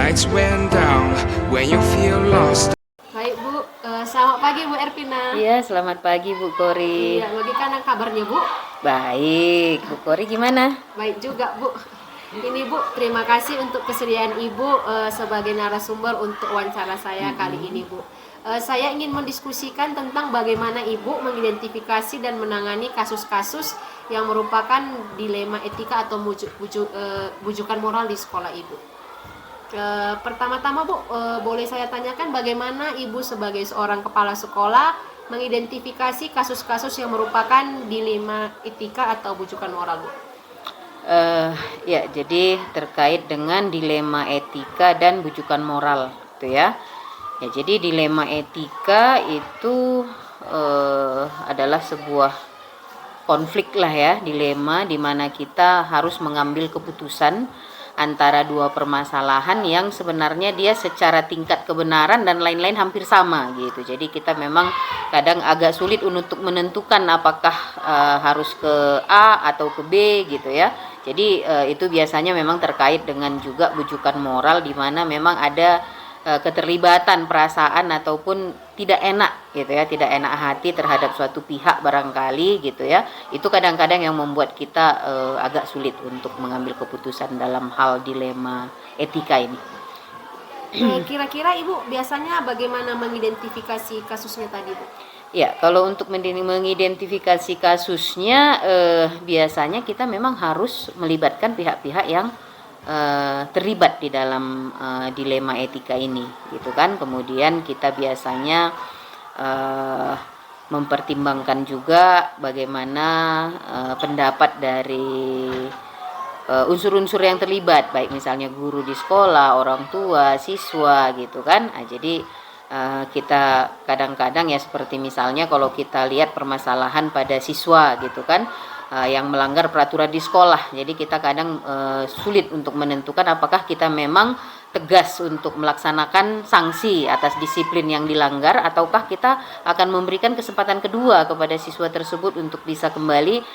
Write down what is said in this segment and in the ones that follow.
lights went down when you feel lost. Baik Bu, selamat pagi Bu Ervina. Iya, selamat pagi Bu Kori. Iya, bagaimana kabarnya Bu? Baik, Bu Kori gimana? Baik juga Bu. Ini Bu, terima kasih untuk kesediaan Ibu sebagai narasumber untuk wawancara saya kali ini Bu. Saya ingin mendiskusikan tentang bagaimana Ibu mengidentifikasi dan menangani kasus-kasus yang merupakan dilema etika atau bujukan moral di sekolah Ibu. Pertama-tama Bu, boleh saya tanyakan bagaimana Ibu sebagai seorang kepala sekolah mengidentifikasi kasus-kasus yang merupakan dilema etika atau bujukan moral Bu? Ya, jadi terkait dengan dilema etika dan bujukan moral, gitu ya. Ya, jadi dilema etika itu adalah sebuah konflik lah ya, dilema di mana kita harus mengambil keputusan antara dua permasalahan yang sebenarnya dia secara tingkat kebenaran dan lain-lain hampir sama gitu. Jadi kita memang kadang agak sulit untuk menentukan apakah harus ke A atau ke B gitu ya. Jadi itu biasanya memang terkait dengan juga bujukan moral di mana memang ada keterlibatan perasaan ataupun tidak enak gitu ya, tidak enak hati terhadap suatu pihak barangkali gitu ya. Itu kadang-kadang yang membuat kita agak sulit untuk mengambil keputusan dalam hal dilema etika ini. Kira-kira Ibu biasanya bagaimana mengidentifikasi kasusnya tadi Bu? Ya, kalau untuk mengidentifikasi kasusnya biasanya kita memang harus melibatkan pihak-pihak yang terlibat di dalam dilema etika ini gitu kan. Kemudian kita biasanya mempertimbangkan juga bagaimana pendapat dari unsur-unsur yang terlibat, baik misalnya guru di sekolah, orang tua, siswa gitu kan. Jadi kita kadang-kadang ya seperti misalnya kalau kita lihat permasalahan pada siswa gitu kan, yang melanggar peraturan di sekolah. Jadi kita kadang sulit untuk menentukan apakah kita memang tegas untuk melaksanakan sanksi atas disiplin yang dilanggar ataukah kita akan memberikan kesempatan kedua kepada siswa tersebut untuk bisa kembali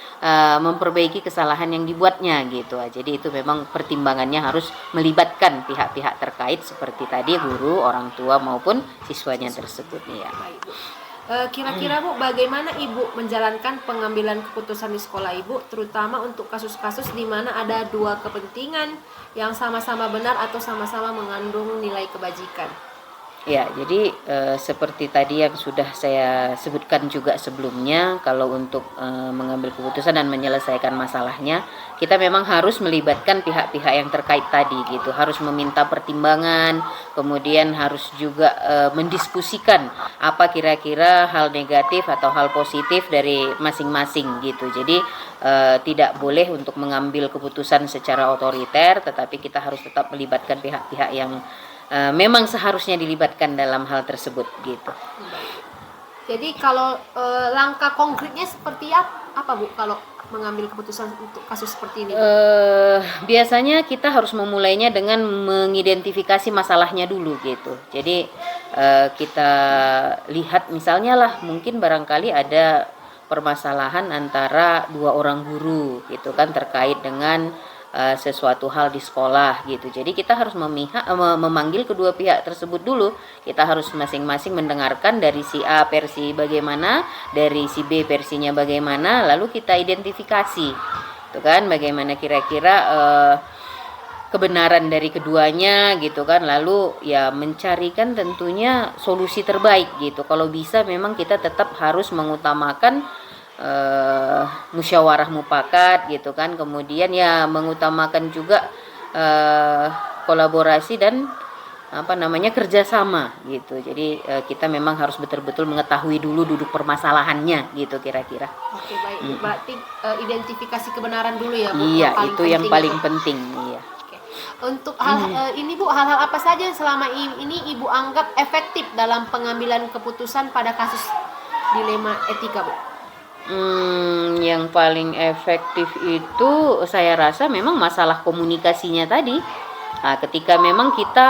memperbaiki kesalahan yang dibuatnya gitu. Jadi itu memang pertimbangannya harus melibatkan pihak-pihak terkait seperti tadi guru, orang tua maupun siswanya tersebut ya. Kira-kira Bu, bagaimana Ibu menjalankan pengambilan keputusan di sekolah Ibu, terutama untuk kasus-kasus di mana ada dua kepentingan yang sama-sama benar atau sama-sama mengandung nilai kebajikan? Ya, jadi seperti tadi yang sudah saya sebutkan juga sebelumnya, kalau untuk mengambil keputusan dan menyelesaikan masalahnya, kita memang harus melibatkan pihak-pihak yang terkait tadi gitu, harus meminta pertimbangan, kemudian harus juga mendiskusikan apa kira-kira hal negatif atau hal positif dari masing-masing gitu. Jadi tidak boleh untuk mengambil keputusan secara otoriter, tetapi kita harus tetap melibatkan pihak-pihak yang memang seharusnya dilibatkan dalam hal tersebut gitu. Jadi kalau langkah konkretnya seperti apa Bu kalau mengambil keputusan untuk kasus seperti ini? Biasanya kita harus memulainya dengan mengidentifikasi masalahnya dulu gitu. Jadi kita lihat misalnya lah mungkin barangkali ada permasalahan antara dua orang guru gitu kan terkait dengan sesuatu hal di sekolah gitu. Jadi kita harus memanggil kedua pihak tersebut dulu. Kita harus masing-masing mendengarkan dari si A versi bagaimana, dari si B versinya bagaimana, lalu kita identifikasi, itu kan bagaimana kira-kira kebenaran dari keduanya gitu kan. Lalu ya mencarikan tentunya solusi terbaik gitu. Kalau bisa memang kita tetap harus mengutamakan musyawarah mufakat gitu kan, kemudian ya mengutamakan juga kolaborasi dan kerjasama gitu. Jadi kita memang harus betul-betul mengetahui dulu duduk permasalahannya gitu kira-kira. Oke, baik. Berarti identifikasi kebenaran dulu ya Bu. Iya, itu yang paling penting. Iya. Oke. Untuk ini Bu, hal-hal apa saja yang selama ini Ibu anggap efektif dalam pengambilan keputusan pada kasus dilema etika Bu? Yang paling efektif itu saya rasa memang masalah komunikasinya tadi. Nah, ketika memang kita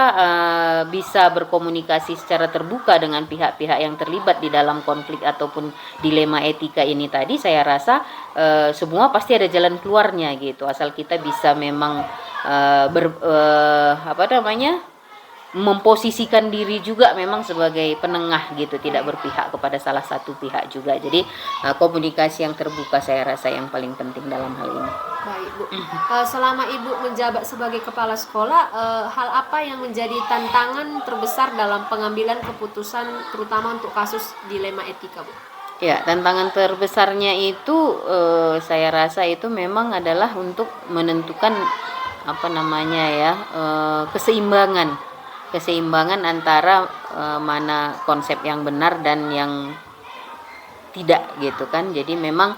bisa berkomunikasi secara terbuka dengan pihak-pihak yang terlibat di dalam konflik ataupun dilema etika ini tadi, saya rasa semua pasti ada jalan keluarnya gitu. Asal kita bisa memang memposisikan diri juga memang sebagai penengah gitu, tidak berpihak kepada salah satu pihak juga. Jadi komunikasi yang terbuka saya rasa yang paling penting dalam hal ini. Baik Bu, selama Ibu menjabat sebagai kepala sekolah, hal apa yang menjadi tantangan terbesar dalam pengambilan keputusan terutama untuk kasus dilema etika Bu? Ya, tantangan terbesarnya itu saya rasa itu memang adalah untuk menentukan keseimbangan antara mana konsep yang benar dan yang tidak gitu kan. Jadi memang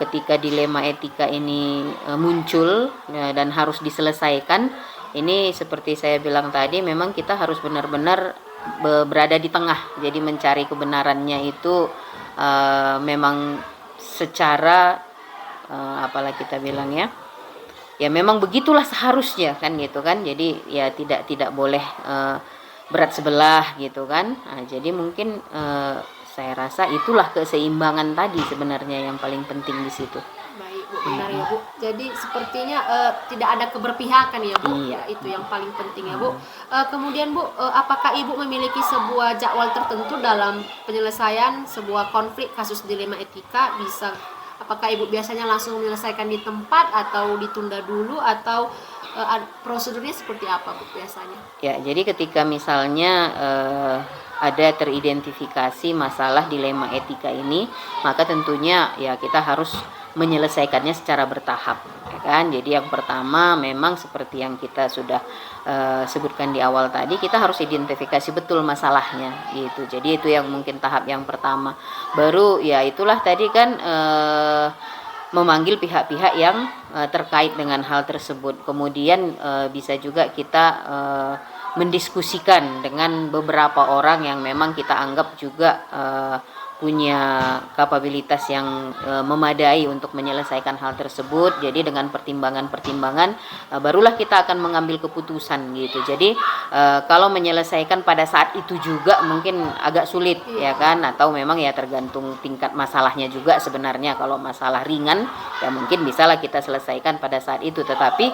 ketika dilema etika ini muncul dan harus diselesaikan, ini seperti saya bilang tadi, memang kita harus benar-benar berada di tengah. Jadi mencari kebenarannya itu memang secara apalah kita bilang ya memang begitulah seharusnya kan gitu kan. Jadi ya tidak boleh berat sebelah gitu kan. Nah, jadi mungkin saya rasa itulah keseimbangan tadi sebenarnya yang paling penting di situ. Baik Bu, benar ya Bu. Jadi sepertinya tidak ada keberpihakan ya Bu. Iya. Itu yang paling penting ya Bu. Kemudian Bu, apakah Ibu memiliki sebuah jadwal tertentu dalam penyelesaian sebuah konflik kasus dilema etika? Apakah Ibu biasanya langsung menyelesaikan di tempat atau ditunda dulu, atau prosedurnya seperti apa Bu biasanya? Ya, jadi ketika misalnya ada teridentifikasi masalah dilema etika ini, maka tentunya ya kita harus menyelesaikannya secara bertahap, ya kan? Jadi yang pertama memang seperti yang kita sudah sebutkan di awal tadi, kita harus identifikasi betul masalahnya gitu. Jadi itu yang mungkin tahap yang pertama. Baru ya itulah tadi kan memanggil pihak-pihak yang terkait dengan hal tersebut. Kemudian bisa juga kita mendiskusikan dengan beberapa orang yang memang kita anggap juga punya kapabilitas yang memadai untuk menyelesaikan hal tersebut. Jadi dengan pertimbangan-pertimbangan barulah kita akan mengambil keputusan gitu. Jadi kalau menyelesaikan pada saat itu juga mungkin agak sulit ya kan, atau memang ya tergantung tingkat masalahnya juga sebenarnya. Kalau masalah ringan ya mungkin bisalah kita selesaikan pada saat itu, tetapi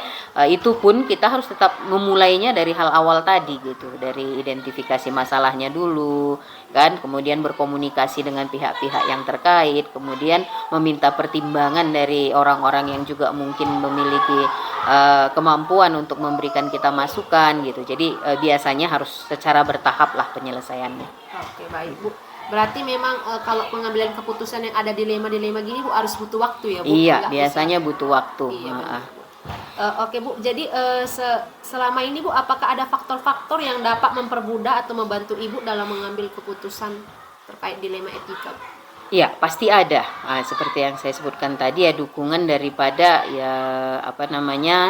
itu pun kita harus tetap memulainya dari hal awal tadi gitu, dari identifikasi masalahnya dulu kan, kemudian berkomunikasi dengan pihak-pihak yang terkait, kemudian meminta pertimbangan dari orang-orang yang juga mungkin memiliki kemampuan untuk memberikan kita masukan gitu. Jadi biasanya harus secara bertahap lah penyelesaiannya. Oke, baik Bu. Berarti memang kalau pengambilan keputusan yang ada dilema-dilema gini Bu harus butuh waktu ya Bu? Iya, Nggak biasanya bisa. butuh waktu. Iya, benar, Bu. Oke Bu, jadi selama ini Bu, apakah ada faktor-faktor yang dapat mempermudah atau membantu Ibu dalam mengambil keputusan terkait dilema etika? Iya, pasti ada. Seperti yang saya sebutkan tadi ya, dukungan daripada ya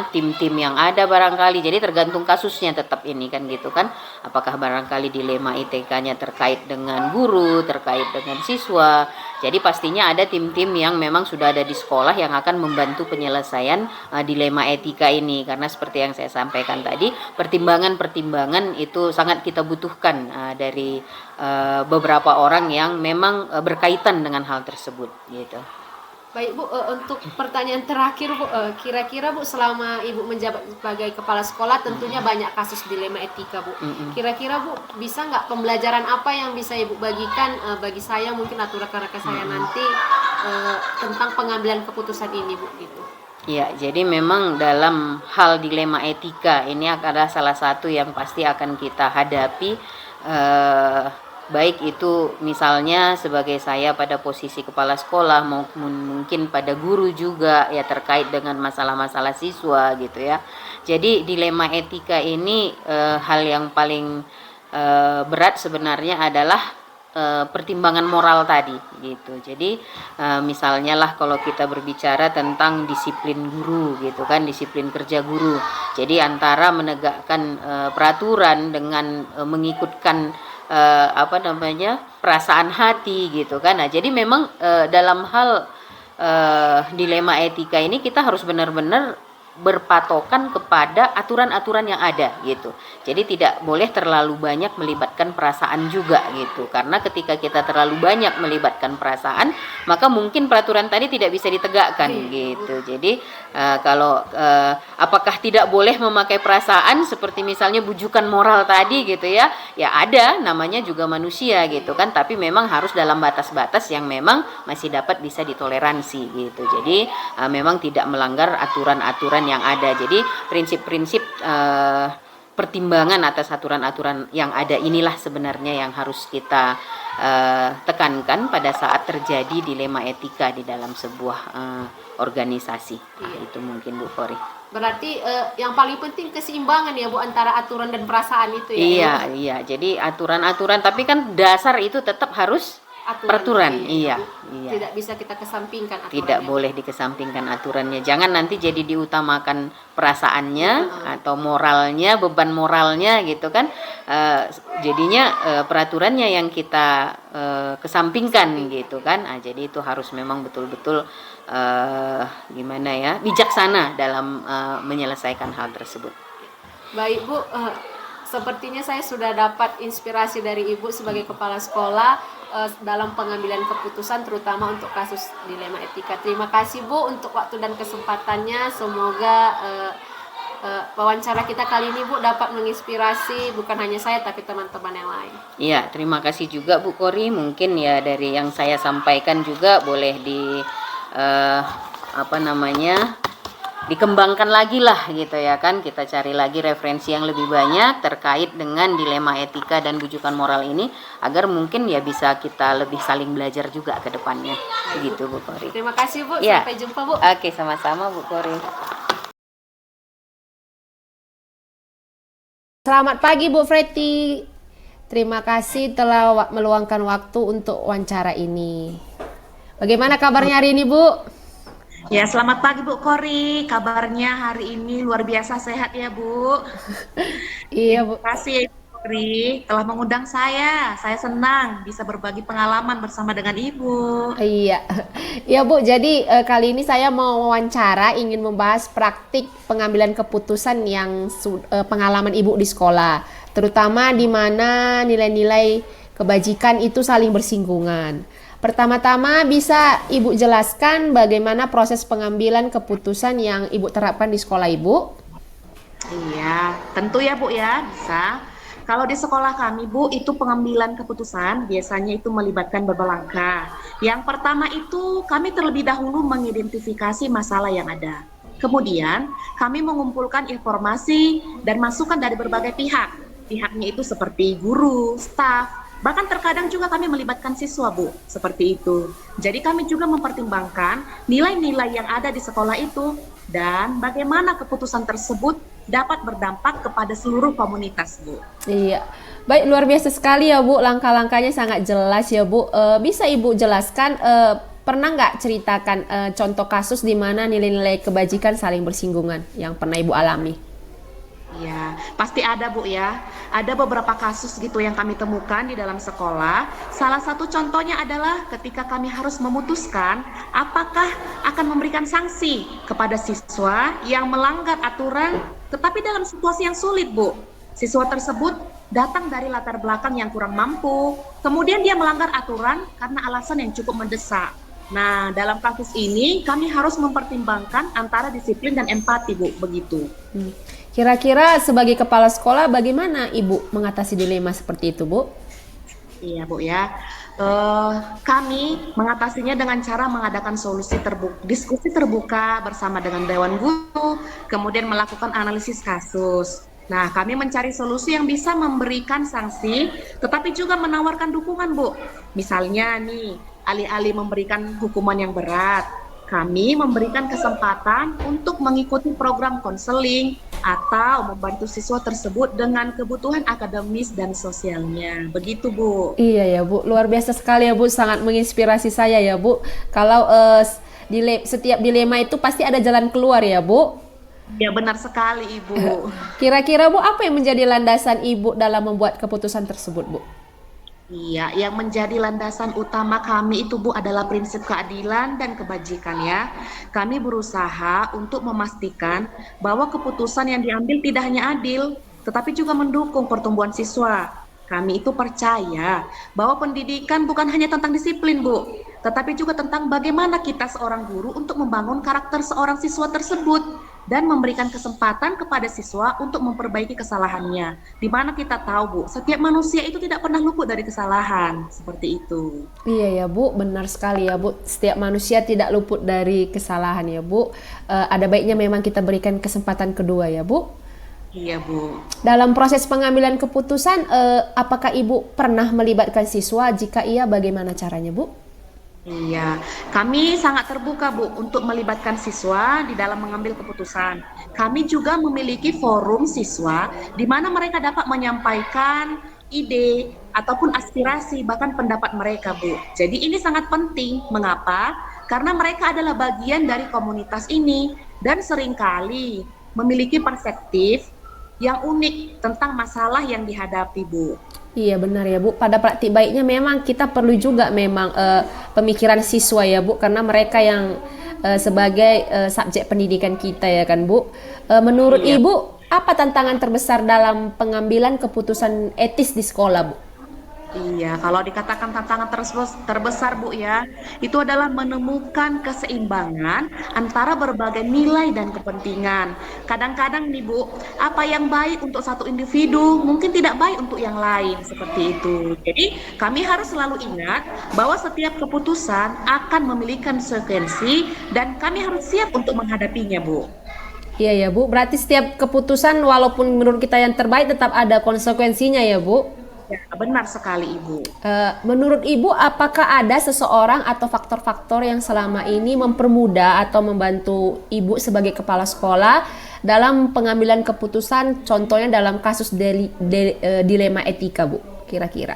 tim-tim yang ada barangkali. Jadi tergantung kasusnya tetap ini kan gitu kan. Apakah barangkali dilema ITK-nya terkait dengan guru, terkait dengan siswa. Jadi pastinya ada tim-tim yang memang sudah ada di sekolah yang akan membantu penyelesaian dilema etika ini. Karena seperti yang saya sampaikan tadi, pertimbangan-pertimbangan itu sangat kita butuhkan dari beberapa orang yang memang berkaitan dengan hal tersebut gitu. Baik Bu, untuk pertanyaan terakhir Bu, kira-kira Bu selama Ibu menjabat sebagai kepala sekolah tentunya banyak kasus dilema etika Bu. Kira-kira Bu bisa nggak pembelajaran apa yang bisa Ibu bagikan bagi saya mungkin atau rekan-rekan saya nanti tentang pengambilan keputusan ini Bu gitu? Ya, jadi memang dalam hal dilema etika ini adalah salah satu yang pasti akan kita hadapi. Baik itu misalnya sebagai saya pada posisi kepala sekolah maupun mungkin pada guru juga ya, terkait dengan masalah-masalah siswa gitu ya. Jadi dilema etika ini hal yang paling berat sebenarnya adalah pertimbangan moral tadi gitu. Jadi misalnya lah kalau kita berbicara tentang disiplin guru gitu kan, disiplin kerja guru. Jadi antara menegakkan peraturan dengan mengikutkan perasaan hati gitu kan. Nah, jadi memang dalam hal dilema etika ini kita harus benar-benar berpatokan kepada aturan-aturan yang ada gitu. Jadi tidak boleh terlalu banyak melibatkan perasaan juga gitu. Karena ketika kita terlalu banyak melibatkan perasaan, maka mungkin peraturan tadi tidak bisa ditegakkan gitu. Jadi kalau apakah tidak boleh memakai perasaan seperti misalnya bujukan moral tadi gitu ya. Ya ada, namanya juga manusia gitu kan, tapi memang harus dalam batas-batas yang memang masih dapat bisa ditoleransi gitu. Jadi memang tidak melanggar aturan-aturan yang ada. Jadi prinsip-prinsip pertimbangan atas aturan-aturan yang ada inilah sebenarnya yang harus kita tekankan pada saat terjadi dilema etika di dalam sebuah organisasi. Itu mungkin Bu Kori. Berarti yang paling penting keseimbangan ya Bu antara aturan dan perasaan itu ya. Iya. Jadi aturan-aturan, tapi kan dasar itu tetap harus peraturan. Iya. Tidak bisa kita kesampingkan aturannya. Tidak boleh dikesampingkan aturannya. Jangan nanti jadi diutamakan perasaannya atau moralnya, beban moralnya gitu kan. Jadinya peraturannya yang kita kesampingkan gitu kan. Jadi itu harus memang betul-betul gimana ya, bijaksana dalam menyelesaikan hal tersebut. Baik Bu, sepertinya saya sudah dapat inspirasi dari Ibu sebagai kepala sekolah dalam pengambilan keputusan terutama untuk kasus dilema etika. Terima kasih Bu untuk waktu dan kesempatannya. Semoga wawancara kita kali ini Bu dapat menginspirasi bukan hanya saya tapi teman-teman yang lain. Iya, terima kasih juga Bu Kori. Mungkin ya dari yang saya sampaikan juga boleh dikembangkan lagi lah gitu ya kan, kita cari lagi referensi yang lebih banyak terkait dengan dilema etika dan bujukan moral ini agar mungkin ya bisa kita lebih saling belajar juga ke depannya begitu Bu Kori. Terima kasih Bu, Ya. sampai jumpa Bu. Oke, sama-sama Bu Kori. Selamat pagi Bu Freti. Terima kasih telah meluangkan waktu untuk wawancara ini. Bagaimana kabarnya hari ini Bu? Ya, selamat pagi Bu Kori. Kabarnya hari ini luar biasa sehat ya Bu. Iya Bu. Terima kasih Bu Kori telah mengundang saya. Saya senang bisa berbagi pengalaman bersama dengan Ibu. Iya, iya Bu. Jadi kali ini saya mau wawancara, ingin membahas praktik pengambilan keputusan yang pengalaman Ibu di sekolah, terutama di mana nilai-nilai kebajikan itu saling bersinggungan. Pertama-tama bisa Ibu jelaskan bagaimana proses pengambilan keputusan yang Ibu terapkan di sekolah Ibu? Iya, tentu ya Bu ya, bisa. Kalau di sekolah kami Bu, itu pengambilan keputusan biasanya itu melibatkan beberapa langkah. Yang pertama itu kami terlebih dahulu mengidentifikasi masalah yang ada. Kemudian kami mengumpulkan informasi dan masukan dari berbagai pihak. Pihaknya itu seperti guru, staf, bahkan terkadang juga kami melibatkan siswa Bu, seperti itu. Jadi kami juga mempertimbangkan nilai-nilai yang ada di sekolah itu dan bagaimana keputusan tersebut dapat berdampak kepada seluruh komunitas Bu. Iya, baik, luar biasa sekali ya Bu, langkah-langkahnya sangat jelas ya Bu. Bisa Ibu jelaskan, pernah nggak ceritakan contoh kasus di mana nilai-nilai kebajikan saling bersinggungan yang pernah Ibu alami? Ya, pasti ada Bu ya. Ada beberapa kasus gitu yang kami temukan di dalam sekolah. Salah satu contohnya adalah ketika kami harus memutuskan apakah akan memberikan sanksi kepada siswa yang melanggar aturan, tetapi dalam situasi yang sulit Bu. Siswa tersebut datang dari latar belakang yang kurang mampu, kemudian dia melanggar aturan karena alasan yang cukup mendesak. Nah, dalam kasus ini kami harus mempertimbangkan antara disiplin dan empati Bu, begitu. Kira-kira sebagai kepala sekolah bagaimana Ibu mengatasi dilema seperti itu Bu? Iya Bu ya, kami mengatasinya dengan cara mengadakan diskusi terbuka bersama dengan Dewan Guru, kemudian melakukan analisis kasus. Nah, kami mencari solusi yang bisa memberikan sanksi, tetapi juga menawarkan dukungan Bu. Misalnya nih, alih-alih memberikan hukuman yang berat, kami memberikan kesempatan untuk mengikuti program konseling atau membantu siswa tersebut dengan kebutuhan akademis dan sosialnya. Begitu Bu. Iya ya Bu, luar biasa sekali ya Bu, sangat menginspirasi saya ya Bu. Kalau setiap dilema itu pasti ada jalan keluar ya Bu. Ya benar sekali Ibu. Kira-kira Bu, apa yang menjadi landasan Ibu dalam membuat keputusan tersebut Bu? Iya, yang menjadi landasan utama kami itu Bu adalah prinsip keadilan dan kebajikan ya. Kami berusaha untuk memastikan bahwa keputusan yang diambil tidak hanya adil, tetapi juga mendukung pertumbuhan siswa. Kami itu percaya bahwa pendidikan bukan hanya tentang disiplin Bu, tetapi juga tentang bagaimana kita seorang guru untuk membangun karakter seorang siswa tersebut dan memberikan kesempatan kepada siswa untuk memperbaiki kesalahannya. Di mana kita tahu Bu, setiap manusia itu tidak pernah luput dari kesalahan, seperti itu. Iya ya Bu, benar sekali ya Bu. Setiap manusia tidak luput dari kesalahan ya Bu. Ada baiknya memang kita berikan kesempatan kedua ya Bu. Iya Bu. Dalam proses pengambilan keputusan, apakah Ibu pernah melibatkan siswa? Jika iya, bagaimana caranya Bu? Iya, kami sangat terbuka Bu untuk melibatkan siswa di dalam mengambil keputusan. Kami juga memiliki forum siswa di mana mereka dapat menyampaikan ide ataupun aspirasi bahkan pendapat mereka Bu. Jadi ini sangat penting. Mengapa? Karena mereka adalah bagian dari komunitas ini dan seringkali memiliki perspektif yang unik tentang masalah yang dihadapi Bu. Iya benar ya Bu. Pada praktik baiknya memang kita perlu juga memang pemikiran siswa ya Bu, karena mereka yang sebagai subjek pendidikan kita ya kan Bu. Menurut Iya. Ibu, apa tantangan terbesar dalam pengambilan keputusan etis di sekolah Bu? Iya, kalau dikatakan tantangan terbesar Bu ya, itu adalah menemukan keseimbangan antara berbagai nilai dan kepentingan. Kadang-kadang nih Bu, apa yang baik untuk satu individu mungkin tidak baik untuk yang lain, seperti itu. Jadi kami harus selalu ingat bahwa setiap keputusan akan memiliki konsekuensi dan kami harus siap untuk menghadapinya Bu. Iya ya Bu, berarti setiap keputusan walaupun menurut kita yang terbaik tetap ada konsekuensinya ya Bu. Ya, benar sekali Ibu. Menurut Ibu, apakah ada seseorang atau faktor-faktor yang selama ini mempermudah atau membantu Ibu sebagai kepala sekolah dalam pengambilan keputusan, contohnya dalam kasus dilema etika, Bu, kira-kira?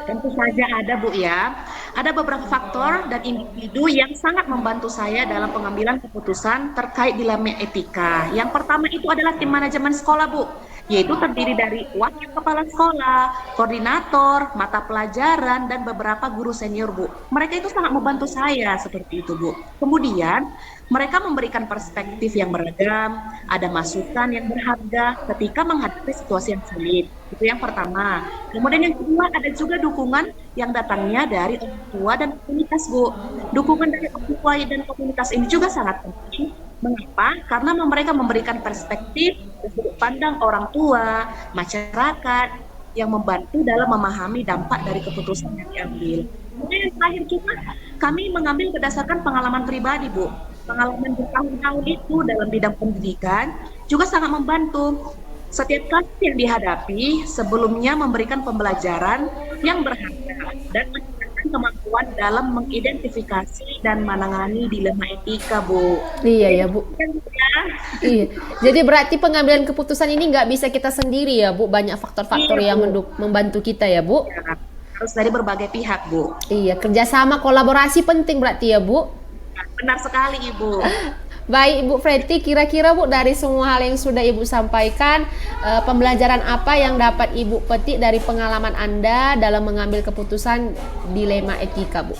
Tentu saja ada Bu ya. Ada beberapa faktor dan individu yang sangat membantu saya dalam pengambilan keputusan terkait dilema etika. Yang pertama itu adalah tim manajemen sekolah Bu, yaitu terdiri dari wakil kepala sekolah, koordinator, mata pelajaran, dan beberapa guru senior Bu. Mereka itu sangat membantu saya seperti itu Bu. Kemudian mereka memberikan perspektif yang beragam, ada masukan yang berharga ketika menghadapi situasi yang sulit. Itu yang pertama. Kemudian yang kedua ada juga dukungan yang datangnya dari orang tua dan komunitas Bu. Dukungan dari orang tua dan komunitas ini juga sangat penting. Mengapa? Karena mereka memberikan perspektif dan sudut pandang orang tua, masyarakat yang membantu dalam memahami dampak dari keputusan yang diambil. Kemudian yang terakhir juga kami mengambil berdasarkan pengalaman pribadi Bu. Pengalaman bertahun-tahun itu dalam bidang pendidikan juga sangat membantu. Setiap kasus yang dihadapi sebelumnya memberikan pembelajaran yang berharga dan meningkatkan kemampuan dalam mengidentifikasi dan menangani dilema etika, Bu. Iya ya Bu. Ya, Iya. Jadi berarti pengambilan keputusan ini nggak bisa kita sendiri ya Bu. Banyak faktor-faktor Iya, yang Bu. membantu kita ya Bu. harus dari berbagai pihak, Bu. Iya, kerjasama kolaborasi penting berarti ya Bu. Benar sekali, Ibu. Baik Ibu Fretty, kira-kira Bu dari semua hal yang sudah Ibu sampaikan, pembelajaran apa yang dapat Ibu petik dari pengalaman Anda dalam mengambil keputusan dilema etika Bu?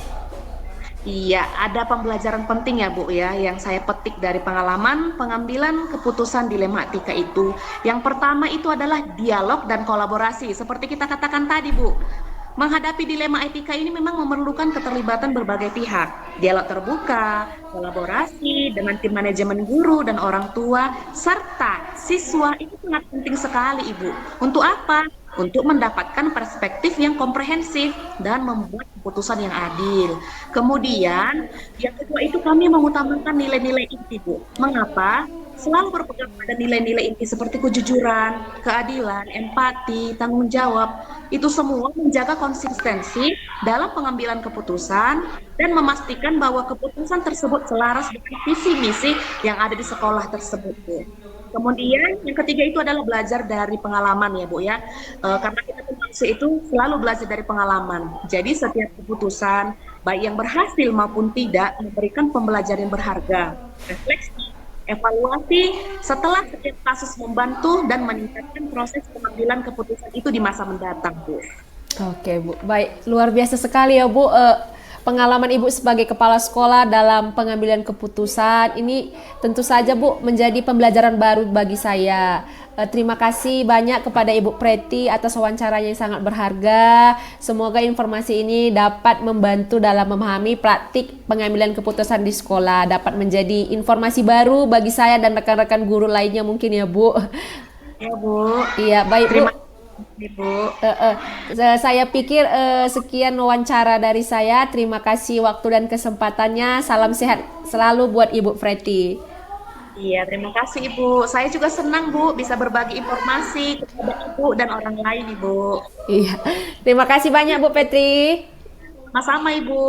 Iya, ada pembelajaran penting ya Bu ya, yang saya petik dari pengalaman pengambilan keputusan dilema etika itu. Yang pertama itu adalah dialog dan kolaborasi, seperti kita katakan tadi Bu. Menghadapi dilema etika ini memang memerlukan keterlibatan berbagai pihak, dialog terbuka, kolaborasi dengan tim manajemen guru dan orang tua, serta siswa itu sangat penting sekali Ibu. Untuk apa? Untuk mendapatkan perspektif yang komprehensif dan membuat keputusan yang adil. Kemudian, yang kedua itu kami mengutamakan nilai-nilai inti Bu. Mengapa? Selalu berpegang pada nilai-nilai inti seperti kejujuran, keadilan, empati, tanggung jawab. Itu semua menjaga konsistensi dalam pengambilan keputusan dan memastikan bahwa keputusan tersebut selaras dengan visi misi yang ada di sekolah tersebut, Bu. Kemudian yang ketiga itu adalah belajar dari pengalaman ya Bu ya, karena kita manusia itu selalu belajar dari pengalaman. Jadi setiap keputusan baik yang berhasil maupun tidak memberikan pembelajaran yang berharga. Refleksi, evaluasi setelah setiap kasus membantu dan meningkatkan proses pengambilan keputusan itu di masa mendatang Bu. Oke Bu, baik, luar biasa sekali ya Bu, pengalaman Ibu sebagai kepala sekolah dalam pengambilan keputusan ini tentu saja Bu menjadi pembelajaran baru bagi saya. Terima kasih banyak kepada Ibu Preti atas wawancaranya yang sangat berharga. Semoga informasi ini dapat membantu dalam memahami praktik pengambilan keputusan di sekolah, dapat menjadi informasi baru bagi saya dan rekan-rekan guru lainnya mungkin ya Bu. Ya Bu. Iya, baik Bu. Terima kasih Bu. Saya pikir sekian wawancara dari saya. Terima kasih waktu dan kesempatannya. Salam sehat selalu buat Ibu Preti. Iya, terima kasih Ibu. Saya juga senang Bu bisa berbagi informasi kepada Ibu dan orang lain Ibu. Iya, terima kasih banyak Bu Petri. Sama-sama Ibu.